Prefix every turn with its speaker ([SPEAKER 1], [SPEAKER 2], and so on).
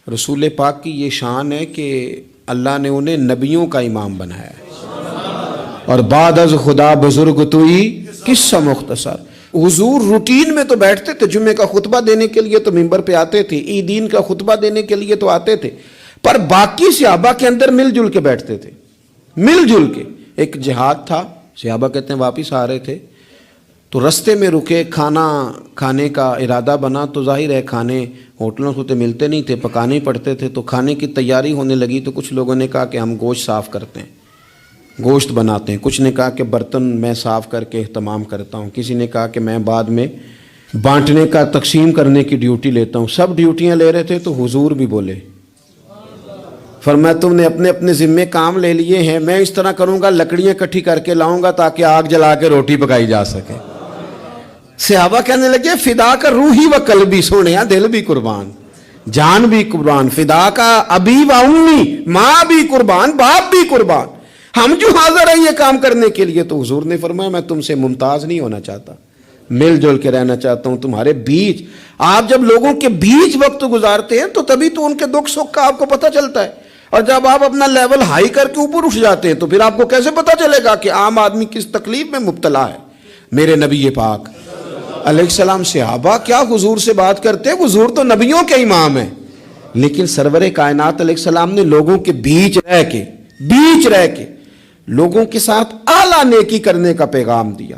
[SPEAKER 1] رسول پاک کی یہ شان ہے کہ اللہ نے انہیں نبیوں کا امام بنایا ہے، اور بعد از خدا بزرگ توئی قصہ مختصر۔ حضور روٹین میں تو بیٹھتے تھے، جمعے کا خطبہ دینے کے لیے تو منبر پہ آتے تھے، عیدین کا خطبہ دینے کے لیے تو آتے تھے، پر باقی صحابہ کے اندر مل جل کے بیٹھتے تھے، مل جل کے۔ ایک جہاد تھا، صحابہ کہتے ہیں واپس آ رہے تھے تو رستے میں رکے، کھانا کھانے کا ارادہ بنا تو ظاہر ہے کھانے ہوٹلوں سے تو ملتے نہیں تھے، پکانے پڑتے تھے، تو کھانے کی تیاری ہونے لگی تو کچھ لوگوں نے کہا کہ ہم گوشت صاف کرتے ہیں، گوشت بناتے ہیں، کچھ نے کہا کہ برتن میں صاف کر کے اہتمام کرتا ہوں، کسی نے کہا کہ میں بعد میں بانٹنے کا تقسیم کرنے کی ڈیوٹی لیتا ہوں۔ سب ڈیوٹیاں لے رہے تھے تو حضور بھی بولے، فرمایا تم نے اپنے اپنے ذمے کام لے لیے ہیں، میں اس طرح کروں گا لکڑیاں اکٹھی کر کے لاؤں گا تاکہ آگ جلا کے روٹی پکائی جا سکے۔ صحابہ کہنے لگے فدا کا روحی و قلبی، سونے دل بھی قربان، جان بھی قربان، فدا کا ابی و امی، ماں بھی قربان، باپ بھی قربان، ہم جو حاضر ہیں یہ کام کرنے کے لیے۔ تو حضور نے فرمایا میں تم سے ممتاز نہیں ہونا چاہتا، مل جل کے رہنا چاہتا ہوں تمہارے بیچ۔ آپ جب لوگوں کے بیچ وقت گزارتے ہیں تو تبھی تو ان کے دکھ سکھ کا آپ کو پتہ چلتا ہے، اور جب آپ اپنا لیول ہائی کر کے اوپر اٹھ جاتے ہیں تو پھر آپ کو کیسے پتہ چلے گا کہ عام آدمی کس تکلیف میں مبتلا ہے۔ میرے نبی پاک علیہ السلام صحابہ کیا حضور سے بات کرتے ہیں، حضور تو نبیوں کے امام ہیں، لیکن سرور کائنات علیہ السلام نے لوگوں کے بیچ رہ کے لوگوں کے ساتھ اعلیٰ نیکی کرنے کا پیغام دیا۔